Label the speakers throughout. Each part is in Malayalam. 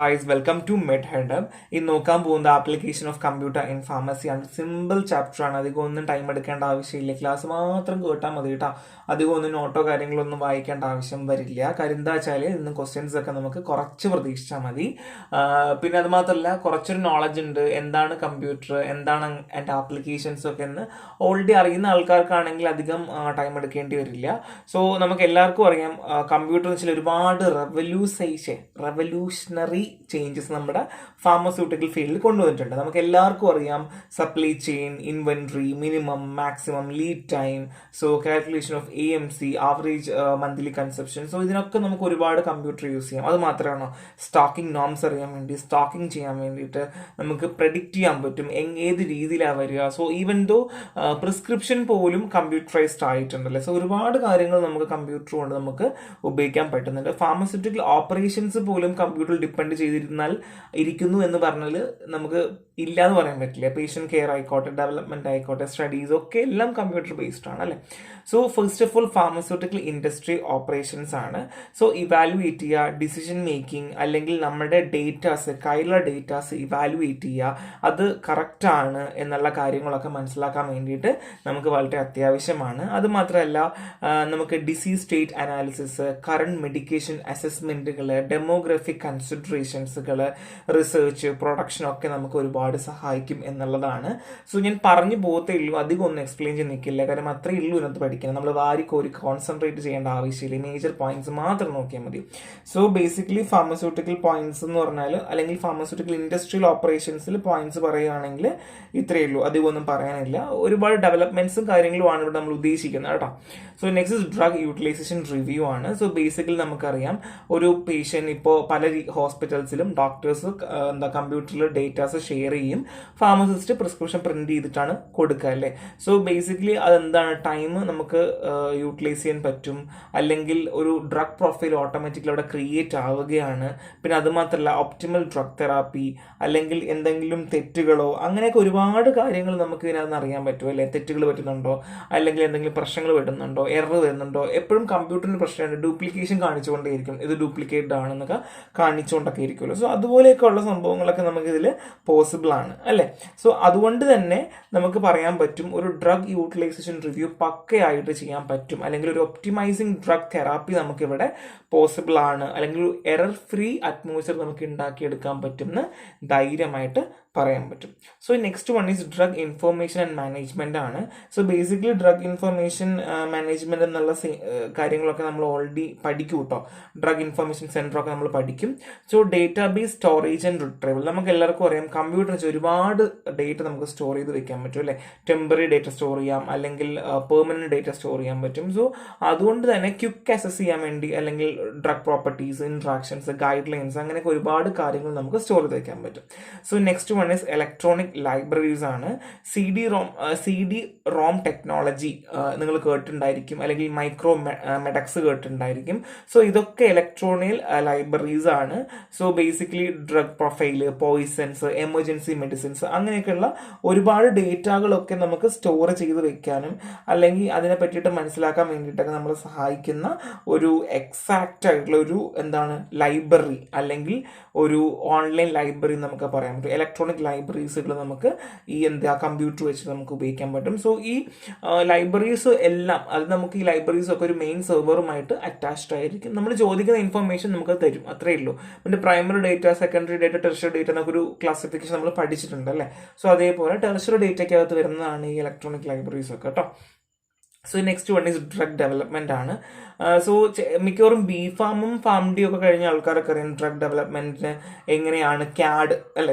Speaker 1: Guys welcome to Med Headup. ഇന്ന് നോക്കാൻ പോകുന്ന application of computer in pharmacy ആണ്. സിമ്പിൾ ചാപ്റ്റർ ആണ്. അധികം ഒന്നും ടൈം എടുക്കേണ്ട ആവശ്യമില്ല. ക്ലാസ് മാത്രം കേട്ടാൽ മതി കേട്ടോ. അധികം ഒന്നും നോട്ടോ കാര്യങ്ങളൊന്നും വായിക്കേണ്ട ആവശ്യം വരില്ല. കാര്യം എന്താ വെച്ചാൽ ഇന്ന് ക്വസ്റ്റ്യൻസ് ഒക്കെ നമുക്ക് കുറച്ച് പ്രതീക്ഷിച്ചാൽ മതി. പിന്നെ അത് മാത്രമല്ല കുറച്ചൊരു നോളജ് ഉണ്ട്. എന്താണ് കമ്പ്യൂട്ടർ, എന്താണ് എൻ്റെ ആപ്ലിക്കേഷൻസ് ഒക്കെ എന്ന് ഓൾറെഡി അറിയുന്ന ആൾക്കാർക്കാണെങ്കിൽ അധികം ടൈം എടുക്കേണ്ടി വരില്ല. സോ നമുക്ക് എല്ലാവർക്കും അറിയാം കമ്പ്യൂട്ടർ എന്ന് വെച്ചാൽ ഒരുപാട് റെവല്യൂഷണറി ചേഞ്ചസ് നമ്മുടെ ഫാർമസ്യൂട്ടിക്കൽ ഫീൽഡിൽ കൊണ്ടുവന്നിട്ടുണ്ട്. നമുക്ക് എല്ലാവർക്കും അറിയാം supply chain, inventory, minimum, maximum, lead time, so calculation of AMC, average monthly consumption. So ഇതിനൊക്കെ നമുക്ക് ഒരുപാട് കമ്പ്യൂട്ടർ യൂസ് ചെയ്യാം. അത് മാത്രമാണോ, സ്റ്റോക്കിംഗ് നോംസ് അറിയാൻ വേണ്ടി, സ്റ്റോക്കിംഗ് ചെയ്യാൻ വേണ്ടിയിട്ട് നമുക്ക് പ്രെഡിക്റ്റ് ചെയ്യാൻ പറ്റും ഏത് രീതിയിലാണ് വരിക. സോ ഈവൻ ദോ പ്രിസ്ക്രിപ്ഷൻ പോലും കമ്പ്യൂട്ടറൈസ്ഡ് ആയിട്ടുണ്ടല്ലേ. സോ ഒരുപാട് കാര്യങ്ങൾ നമുക്ക് കമ്പ്യൂട്ടർ കൊണ്ട് നമുക്ക് ഉപയോഗിക്കാൻ പറ്റുന്നുണ്ട്. ഫാർമസ്യൂട്ടിക്കൽ ഓപ്പറേഷൻസ് പോലും കമ്പ്യൂട്ടറിൽ ഡിപ്പെൻഡ് ഇരിക്കുന്നു എന്ന് പറഞ്ഞാൽ നമുക്ക് ഇല്ല എന്ന് പറയാൻ പറ്റില്ല. പേഷ്യന്റ് കെയർ ആയിക്കോട്ടെ, ഡെവലപ്മെന്റ് ആയിക്കോട്ടെ, സ്റ്റഡീസ് ഒക്കെ എല്ലാം കമ്പ്യൂട്ടർ ബേസ്ഡ് ആണ് അല്ലേ. So first of all pharmaceutical industry operations ആണ്. സോ ഇവാലുവേറ്റ് ചെയ്യുക, ഡിസിഷൻ മേക്കിംഗ്, അല്ലെങ്കിൽ നമ്മുടെ ഡേറ്റാസ്, കയ്യിലുള്ള ഡേറ്റാസ് ഇവാലുവേറ്റ് ചെയ്യുക, അത് കറക്റ്റ് ആണ് എന്നുള്ള കാര്യങ്ങളൊക്കെ മനസ്സിലാക്കാൻ വേണ്ടിയിട്ട് നമുക്ക് വളരെ അത്യാവശ്യമാണ്. അത് മാത്രമല്ല നമുക്ക് disease state analysis, current medication അസസ്മെന്റുകൾ, ഡെമോഗ്രഫിക് കൺസിഡറേഷൻസുകൾ, റിസർച്ച്, പ്രൊഡക്ഷൻ ഒക്കെ നമുക്ക് ഒരുപാട് സഹായിക്കും എന്നുള്ളതാണ്. സോ ഞാൻ പറഞ്ഞു പോകത്തേ ഉള്ളൂ, അധികം ഒന്നും എക്സ്പ്ലെയിൻ ചെയ്ത് നിൽക്കില്ല. കാരണം അത്രയേ ഉള്ളൂ ഇതിനകത്ത് പഠിക്കണം. നമ്മൾ വാരിക്കോരി കോൺസെൻട്രേറ്റ് ചെയ്യേണ്ട ആവശ്യമില്ല. മേജർ പോയിന്റ്സ് മാത്രം നോക്കിയാൽ മതി. സോ ബേസിക്കലി ഫാർമസ്യൂട്ടിക്കൽ പോയിന്റ്സ് എന്ന് പറഞ്ഞാൽ, അല്ലെങ്കിൽ ഫാർമസ്യൂട്ടിക്കൽ ഇൻഡസ്ട്രിയൽ ഓപ്പറേഷൻസിൽ പോയിന്റ്സ് പറയുകയാണെങ്കിൽ ഇത്രയേ ഉള്ളൂ, അധികം ഒന്നും പറയാനില്ല. ഒരുപാട് ഡെവലപ്മെന്റ്സും കാര്യങ്ങളുമാണ് ഇവിടെ നമ്മൾ ഉദ്ദേശിക്കുന്നത് കേട്ടോ. So next drug utilisation review ആണ്. സോ ബേസിക്കലി നമുക്കറിയാം ഒരു പേഷ്യന്റ് ഇപ്പോൾ പല ഹോസ്പിറ്റൽസിലും ഡോക്ടേഴ്സ് കമ്പ്യൂട്ടറിൽ ഡേറ്റാസ് ഷെയർ ചെയ്യും, ഫാർമസിസ്റ്റ് പ്രിസ്ക്രിപ്ഷൻ പ്രിന്റ് ചെയ്തിട്ടാണ് കൊടുക്കുക അല്ലേ. സോ ബേസിക്കലി അതെന്താണ്, ടൈം നമുക്ക് യൂട്ടിലൈസ് ചെയ്യാൻ പറ്റും, അല്ലെങ്കിൽ ഒരു ഡ്രഗ് പ്രൊഫൈൽ ഓട്ടോമാറ്റിക്കലി അവിടെ ക്രിയേറ്റ് ആവുകയാണ്. പിന്നെ അത് മാത്രമല്ല ഒപ്റ്റിമൽ ഡ്രഗ് തെറാപ്പി, അല്ലെങ്കിൽ എന്തെങ്കിലും തെറ്റുകളോ അങ്ങനെയൊക്കെ ഒരുപാട് കാര്യങ്ങൾ നമുക്ക് ഇതിനകത്ത് അറിയാൻ പറ്റും അല്ലേ. തെറ്റുകൾ പറ്റുന്നുണ്ടോ, അല്ലെങ്കിൽ എന്തെങ്കിലും പ്രശ്നങ്ങൾ വരുന്നുണ്ടോ, എറർ വരുന്നുണ്ടോ. എപ്പോഴും കമ്പ്യൂട്ടറിന് പ്രശ്നമുണ്ട്, ഡ്യൂപ്ലിക്കേഷൻ കാണിച്ചുകൊണ്ടേയിരിക്കും, ഇത് ഡ്യൂപ്ലിക്കേറ്റ് ആണെന്നൊക്കെ കാണിച്ചുകൊണ്ടൊക്കെ ഇരിക്കുമല്ലോ. സോ അതുപോലെയൊക്കെ ഉള്ള സംഭവങ്ങളൊക്കെ നമുക്ക് ഇതിൽ പോസിബിൾ ആണ് അല്ലേ. സോ അതുകൊണ്ട് തന്നെ നമുക്ക് പറയാൻ പറ്റും ഒരു ഡ്രഗ് യൂട്ടിലൈസേഷൻ റിവ്യൂ പക്കയായിട്ട് ചെയ്യാൻ പറ്റും, അല്ലെങ്കിൽ ഒരു ഒപ്റ്റിമൈസിങ് ഡ്രഗ് തെറാപ്പി നമുക്കിവിടെ പോസിബിൾ ആണ്, അല്ലെങ്കിൽ ഒരു എറർ ഫ്രീ അറ്റ്മോസ്ഫിയർ നമുക്ക് ഉണ്ടാക്കിയെടുക്കാൻ പറ്റും എന്ന് ധൈര്യമായിട്ട് പറയാൻ പറ്റും. So next one is drug information and management ആണ്. So basically drug information management എന്നുള്ള കാര്യങ്ങളൊക്കെ നമ്മൾ ഓൾറെഡി പഠിക്കും കേട്ടോ. ഡ്രഗ് ഇൻഫർമേഷൻ സെന്റർ ഒക്കെ നമ്മൾ പഠിക്കും. So database storage and retrieval, നമുക്ക് എല്ലാവർക്കും അറിയാം കമ്പ്യൂട്ടറിൽ വെച്ച് ഒരുപാട് ഡേറ്റ നമുക്ക് സ്റ്റോർ ചെയ്ത് വെക്കാൻ പറ്റും അല്ലേ. ടെമ്പററി ഡേറ്റ സ്റ്റോർ ചെയ്യാം, അല്ലെങ്കിൽ പെർമനന്റ് ഡേറ്റ സ്റ്റോർ ചെയ്യാൻ പറ്റും. സോ അതുകൊണ്ട് തന്നെ ക്വിക്ക് അസസ് ചെയ്യാൻ വേണ്ടി, അല്ലെങ്കിൽ drug properties, interactions, guide lines, അങ്ങനെയൊക്കെ ഒരുപാട് കാര്യങ്ങൾ നമുക്ക് സ്റ്റോർ ചെയ്ത് വെക്കാൻ പറ്റും. So next one is electronic libraries ആണ്. CD ROM ടെക്നോളജി നിങ്ങൾ കേട്ടിട്ടുണ്ടായിരിക്കും, അല്ലെങ്കിൽ മൈക്രോ മെഡക്സ് കേട്ടിട്ടുണ്ടായിരിക്കും. സോ ഇതൊക്കെ ഇലക്ട്രോണിക് ലൈബ്രറീസ് ആണ്. So basically drug profile, poisons, emergency medicines, അങ്ങനെയൊക്കെയുള്ള ഒരുപാട് ഡേറ്റകളൊക്കെ നമുക്ക് സ്റ്റോർ ചെയ്ത് വെക്കാനും, അല്ലെങ്കിൽ അതിനെ പറ്റിയിട്ട് മനസ്സിലാക്കാൻ വേണ്ടിയിട്ടൊക്കെ നമ്മളെ സഹായിക്കുന്ന ഒരു എക്സാക്റ്റ് ആയിട്ടുള്ള ഒരു ലൈബ്രറി, അല്ലെങ്കിൽ ഒരു ഓൺലൈൻ ലൈബ്രറി നമുക്ക് പറയാൻ പറ്റും. ഇലക്ട്രോണിക് ലൈബ്രറീസുകൾ നമുക്ക് ഈ കമ്പ്യൂട്ടർ വെച്ച് നമുക്ക് ഉപയോഗിക്കാൻ പറ്റും. സോ ഈ ലൈബ്രറീസ് എല്ലാം, അത് നമുക്ക് ഈ ലൈബ്രറീസ് ഒക്കെ ഒരു മെയിൻ സെർവറുമായിട്ട് അറ്റാച്ച്ഡ് ആയിരിക്കും. നമ്മൾ ചോദിക്കുന്ന ഇൻഫർമേഷൻ നമുക്ക് തരും, അത്രയേ ഉള്ളൂ. പിന്നെ primary data, secondary data, tertiary data എന്നൊക്കെ ഒരു ക്ലാസിഫിക്കേഷൻ നമ്മൾ പഠിച്ചിട്ടുണ്ട് അല്ലേ. സോ അതേപോലെ ടെർഷ്യറി ഡേറ്റയ്ക്കകത്ത് വരുന്നതാണ് ഈ ഇലക്ട്രോണിക് ലൈബ്രറീസ് ഒക്കെ കേട്ടോ. So next one is drug development ആണ്. സോ മിക്കവാറും ബിഫാമും ഫാംഡിയും ഒക്കെ കഴിഞ്ഞ ആൾക്കാരൊക്കെ അറിയാം ഡ്രഗ് ഡെവലപ്മെന്റിന് എങ്ങനെയാണ് CAD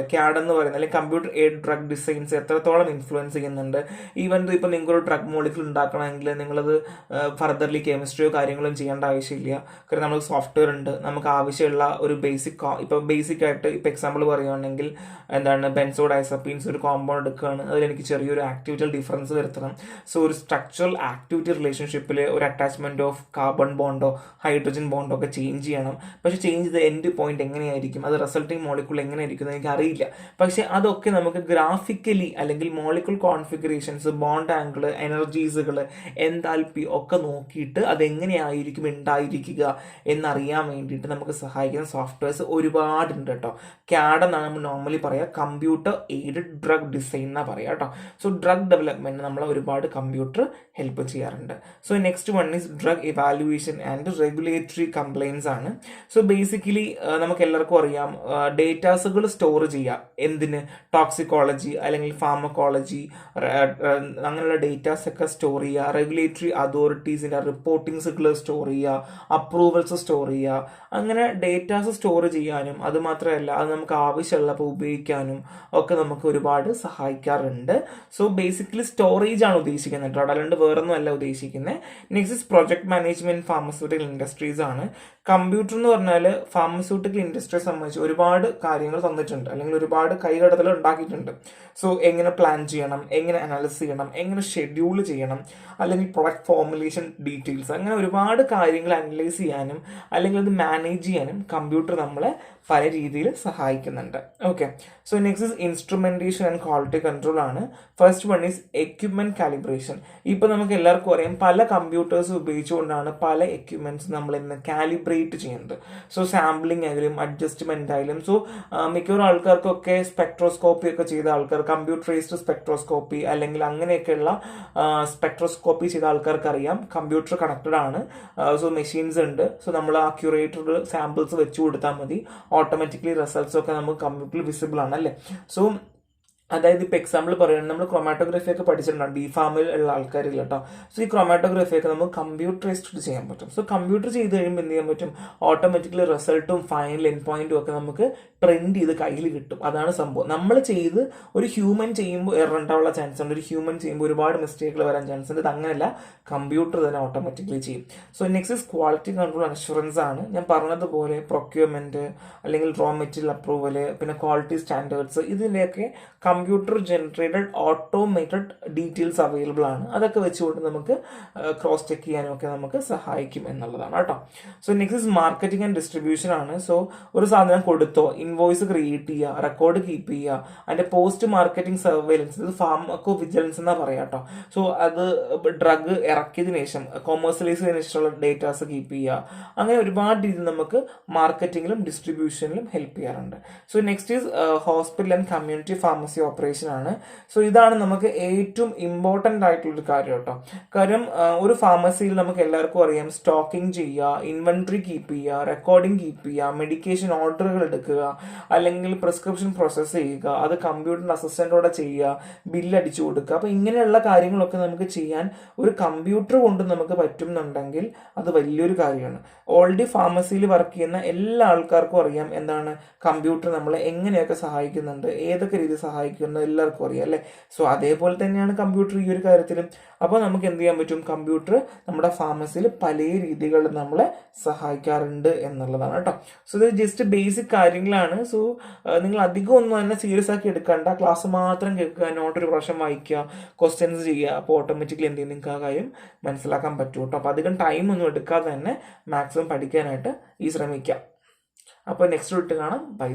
Speaker 1: എന്ന് പറയുന്നത്, അല്ലെങ്കിൽ കമ്പ്യൂട്ടർ എയ്ഡ് ഡ്രഗ് ഡിസൈൻസ് എത്രത്തോളം ഇൻഫ്ലുവൻസ് ചെയ്യുന്നുണ്ട്. ഈവൻ ഇപ്പോൾ നിങ്ങളൊരു ഡ്രഗ് മോളിക്യൂൾ ഉണ്ടാക്കണമെങ്കിൽ നിങ്ങളത് ഫർദർലി കെമിസ്ട്രിയോ കാര്യങ്ങളും ചെയ്യേണ്ട ആവശ്യമില്ല. കാരണം നമുക്ക് സോഫ്റ്റ്വെയർ ഉണ്ട്, നമുക്ക് ആവശ്യമുള്ള ഒരു ബേസിക് ആയിട്ട് ഇപ്പോൾ എക്സാമ്പിൾ പറയുകയാണെങ്കിൽ ബെൻസോഡൈസപ്പീൻസ് ഒരു കോമ്പൗണ്ട് എടുക്കുകയാണ്, അതിലെനിക്ക് ചെറിയൊരു ആക്ടിവിറ്റിയിൽ ഡിഫറൻസ് വരുത്തണം. സോ ഒരു സ്ട്രക്ചറൽ ആക്ടിവിറ്റി റിലേഷൻഷിപ്പിൽ ഒരു അറ്റാച്ച്മെൻറ്റ് ഓഫ് കാർബൺ ബോണ്ടോ ഹൈഡ്രജൻ ബോണ്ടോ ഒക്കെ ചേഞ്ച് ചെയ്യണം. പക്ഷേ ചേഞ്ച് ചെയ്ത എൻഡ് പോയിന്റ് എങ്ങനെയായിരിക്കും, അത് റിസൾട്ടിങ് മോളിക്യൂൾ എങ്ങനെയായിരിക്കും എന്ന് എനിക്കറിയില്ല. പക്ഷേ അതൊക്കെ നമുക്ക് ഗ്രാഫിക്കലി അല്ലെങ്കിൽ മോളിക്യൂൾ കോൺഫിഗറേഷൻസ്, ബോണ്ട് ആംഗിൾ, എനർജീസുകൾ, എൻതാൽപ്പി ഒക്കെ നോക്കിയിട്ട് അതെങ്ങനെയായിരിക്കും ഉണ്ടായിരിക്കുക എന്നറിയാൻ വേണ്ടിയിട്ട് നമുക്ക് സഹായിക്കുന്ന സോഫ്റ്റ്വെയർസ് ഒരുപാടുണ്ട് കേട്ടോ. CAD എന്നാണ് നമ്മൾ നോർമലി പറയുക, കമ്പ്യൂട്ടർ എയ്ഡഡ് ഡ്രഗ് ഡിസൈൻ എന്നാണ് പറയുക കേട്ടോ. സോ ഡ്രഗ് ഡെവലപ്മെന്റ് നമ്മളെ ഒരുപാട് കമ്പ്യൂട്ടർ ഹെൽപ്പ് ചെയ്യാറുണ്ട്. So next one is drug evaluation and regulatory compliance ആണ്. സോ ബേസിക്കലി നമുക്ക് എല്ലാവർക്കും അറിയാം, ഡേറ്റാസുകൾ സ്റ്റോർ ചെയ്യുക. എന്തിന്? ടോക്സിക്കോളജി അല്ലെങ്കിൽ ഫാർമക്കോളജി അങ്ങനെയുള്ള ഡേറ്റാസ് ഒക്കെ സ്റ്റോർ ചെയ്യുക. റെഗുലേറ്ററി അതോറിറ്റീസിൻ്റെ റിപ്പോർട്ടിങ്സുകൾ സ്റ്റോർ ചെയ്യുക, അപ്രൂവൽസ് സ്റ്റോർ ചെയ്യുക. അങ്ങനെ ഡേറ്റാസ് സ്റ്റോർ ചെയ്യാനും അത് മാത്രമല്ല അത് നമുക്ക് ആവശ്യമുള്ളപ്പോൾ ഉപയോഗിക്കാനും ഒക്കെ നമുക്ക് ഒരുപാട് സഹായിക്കാറുണ്ട്. സോ ബേസിക്കലി സ്റ്റോറേജ് ആണ് ഉദ്ദേശിക്കുന്നത് കേട്ടോ, അല്ലാണ്ട് വേറൊന്നും അല്ല ഉദ്ദേശിക്കുന്നത്. Next is project management pharmaceutical industries ആണ്. കമ്പ്യൂട്ടർ എന്ന് പറഞ്ഞാൽ ഫാർമസ്യൂട്ടിക്കൽ ഇൻഡസ്ട്രിയെ സംബന്ധിച്ച് ഒരുപാട് കാര്യങ്ങൾ തന്നിട്ടുണ്ട്, അല്ലെങ്കിൽ ഒരുപാട് കൈകടത്തൽ ഉണ്ടാക്കിയിട്ടുണ്ട്. സോ എങ്ങനെ പ്ലാൻ ചെയ്യണം, എങ്ങനെ അനാലിസ് ചെയ്യണം, എങ്ങനെ ഷെഡ്യൂൾ ചെയ്യണം, അല്ലെങ്കിൽ പ്രൊഡക്റ്റ് ഫോർമുലേഷൻ ഡീറ്റെയിൽസ്, അങ്ങനെ ഒരുപാട് കാര്യങ്ങൾ അനലൈസ് ചെയ്യാനും അല്ലെങ്കിൽ അത് മാനേജ് ചെയ്യാനും കമ്പ്യൂട്ടർ നമ്മളെ പല രീതിയിൽ സഹായിക്കുന്നുണ്ട്. Okay, so next is instrumentation and quality control ആണ്. First one is equipment calibration. ഇപ്പൊ നമുക്ക് എല്ലാവർക്കും അറിയാം, പല കമ്പ്യൂട്ടേഴ്സ് ഉപയോഗിച്ചുകൊണ്ടാണ് പല എക്യുപ്മെന്റ്സ് നമ്മൾ ഇന്ന് കാലിബ്രേറ്റ് ചെയ്യുന്നത്. സോ സാമ്പിളിംഗ് ആയാലും അഡ്ജസ്റ്റ്മെന്റ് ആയാലും. സോ മിക്കവാറും ആൾക്കാർക്കൊക്കെ സ്പെക്ട്രോസ്കോപ്പി ഒക്കെ ചെയ്ത ആൾക്കാർ, കമ്പ്യൂട്ടറൈസ്ഡ് സ്പെക്ട്രോസ്കോപ്പി അല്ലെങ്കിൽ അങ്ങനെയൊക്കെയുള്ള സ്പെക്ട്രോസ്കോപ്പി ചെയ്ത ആൾക്കാർക്ക് അറിയാം, കമ്പ്യൂട്ടർ കണക്റ്റഡ് ആണ്. സോ മെഷീൻസ് ഉണ്ട്. സോ നമ്മൾ അക്യുറേറ്റർ സാമ്പിൾസ് വെച്ച് കൊടുത്താൽ മതി, ഓട്ടോമാറ്റിക്കലി റിസൾട്ട്സ് ഒക്കെ നമുക്ക് കമ്പ്യൂട്ടറിൽ വിസിബിൾ ആണ് അല്ലേ. സോ അതായത് ഇപ്പോൾ എക്സാമ്പിൾ പറയുകയാണെങ്കിൽ നമ്മൾ ക്രൊമാറ്റോഗ്രഫി ഒക്കെ പഠിച്ചിട്ടുണ്ടാകും, DPharmയിൽ ഉള്ള ആൾക്കാരില്ല കേട്ടോ. സോ ഈ ക്രൊമാറ്റോഗ്രഫി ഒക്കെ നമുക്ക് കമ്പ്യൂട്ടറൈസ്ഡ് ചെയ്യാൻ പറ്റും. സോ കമ്പ്യൂട്ടർ ചെയ്ത് കഴിയുമ്പോൾ എന്ത് ചെയ്യാൻ പറ്റും, ഓട്ടോമാറ്റിക്കലി റിസൾട്ടും ഫൈനൽ എൻഡ് പോയിന്റും ഒക്കെ നമുക്ക് പ്രിന്റ് ചെയ്ത് കയ്യിൽ കിട്ടും. അതാണ് സംഭവം. നമ്മൾ ചെയ്ത് ഒരു ഹ്യൂമൻ ചെയ്യുമ്പോൾ എറർ ഉണ്ടാവാനുള്ള ചാൻസ് ഉണ്ട്, ഒരു ഹ്യൂമൻ ചെയ്യുമ്പോൾ ഒരുപാട് മിസ്റ്റേക്കുകൾ വരാൻ ചാൻസ് ഉണ്ട്. ഇത് അങ്ങനെയല്ല, കമ്പ്യൂട്ടർ തന്നെ ഓട്ടോമാറ്റിക്കലി ചെയ്യും. So next is quality control assurance ആണ്. ഞാൻ പറഞ്ഞതുപോലെ പ്രൊക്യൂർമെന്റ് അല്ലെങ്കിൽ റോ മെറ്റീരിയൽ അപ്രൂവൽ, പിന്നെ ക്വാളിറ്റി സ്റ്റാൻഡേർഡ്സ്, ഇതിൻ്റെയൊക്കെ computer generated automated details available ആണ്. അതൊക്കെ വെച്ചുകൊണ്ട് നമുക്ക് ക്രോസ് ചെക്ക് ചെയ്യാനും ഒക്കെ നമുക്ക് സഹായിക്കും എന്നുള്ളതാണ് കേട്ടോ. So next is marketing and distribution ആണ്. സോ ഒരു സാധനം കൊടുത്തോ, ഇൻവോയ്സ് ക്രിയേറ്റ് ചെയ്യുക, റെക്കോർഡ് കീപ്പ് ചെയ്യുക, അതിന്റെ പോസ്റ്റ് മാർക്കറ്റിംഗ് സർവൈലൻസ്, ഇത് ഫാർമക്കോ വിജിലൻസ് എന്നാ പറയാം കേട്ടോ. സോ അത് ഡ്രഗ് ഇറക്കിയതിനു ശേഷം കൊമേഴ്സ്യലൈസ് ചെയ്തതിനു ശേഷമുള്ള ഡേറ്റാസ് കീപ്പ് ചെയ്യുക. അങ്ങനെ ഒരുപാട് രീതിയിൽ നമുക്ക് മാർക്കറ്റിംഗിലും ഡിസ്ട്രിബ്യൂഷനിലും ഹെൽപ്പ് ചെയ്യാറുണ്ട്. So next is hospital and community pharmacy operation ആണ്. സോ ഇതാണ് നമുക്ക് ഏറ്റവും ഇമ്പോർട്ടൻ്റ് ആയിട്ടുള്ളൊരു കാര്യം കേട്ടോ. കാര്യം ഒരു ഫാർമസിയിൽ നമുക്ക് എല്ലാവർക്കും അറിയാം, സ്റ്റോക്കിംഗ് ചെയ്യുക, ഇൻവെന്ററി കീപ്പ് ചെയ്യുക, റെക്കോർഡിംഗ് കീപ്പ് ചെയ്യുക, മെഡിക്കേഷൻ ഓർഡറുകൾ എടുക്കുക, അല്ലെങ്കിൽ പ്രിസ്ക്രിപ്ഷൻ പ്രോസസ്സ് ചെയ്യുക, അത് കമ്പ്യൂട്ടറിൻ്റെ അസിസ്റ്റൻറ്റോടെ ചെയ്യുക, ബില്ല് അടിച്ചു കൊടുക്കുക. അപ്പോൾ ഇങ്ങനെയുള്ള കാര്യങ്ങളൊക്കെ നമുക്ക് ചെയ്യാൻ ഒരു കമ്പ്യൂട്ടർ കൊണ്ട് നമുക്ക് പറ്റുന്നുണ്ടെങ്കിൽ അത് വലിയൊരു കാര്യമാണ്. ഓൾറെഡി ഫാർമസിയിൽ വർക്ക് ചെയ്യുന്ന എല്ലാ ആൾക്കാർക്കും അറിയാം എന്താണ് കമ്പ്യൂട്ടർ നമ്മളെ എങ്ങനെയൊക്കെ സഹായിക്കുന്നുണ്ട്, ഏതൊക്കെ രീതി സഹായിക്കുന്നത് എല്ലാവർക്കും അറിയാം അല്ലേ. സോ അതേപോലെ തന്നെയാണ് കമ്പ്യൂട്ടർ ഈ ഒരു കാര്യത്തിലും. അപ്പോൾ നമുക്ക് എന്ത് ചെയ്യാൻ പറ്റും, കമ്പ്യൂട്ടർ നമ്മുടെ ഫാർമസിയിൽ പല രീതികളിൽ നമ്മളെ സഹായിക്കാറുണ്ട് എന്നുള്ളതാണ് കേട്ടോ. സോ ഇത് ജസ്റ്റ് ബേസിക് കാര്യങ്ങളാണ്. സോ നിങ്ങൾ അധികം ഒന്നും തന്നെ സീരിയസ് ആക്കി എടുക്കണ്ട, ക്ലാസ് മാത്രം കേൾക്കുക, നോട്ടൊരു പ്രാവശ്യം വായിക്കുക, ക്വസ്റ്റ്യൻസ് ചെയ്യുക. അപ്പോൾ ഓട്ടോമാറ്റിക്കലി എന്ത് ചെയ്യും, നിങ്ങൾക്ക് ആ കാര്യം മനസ്സിലാക്കാൻ പറ്റും കേട്ടോ. അപ്പോൾ അധികം ടൈം ഒന്നും എടുക്കാതെ തന്നെ മാക്സിമം പഠിക്കാനായിട്ട് ശ്രമിക്കാം. അപ്പോൾ നെക്സ്റ്റ് വിട്ട് കാണാം. ബൈ.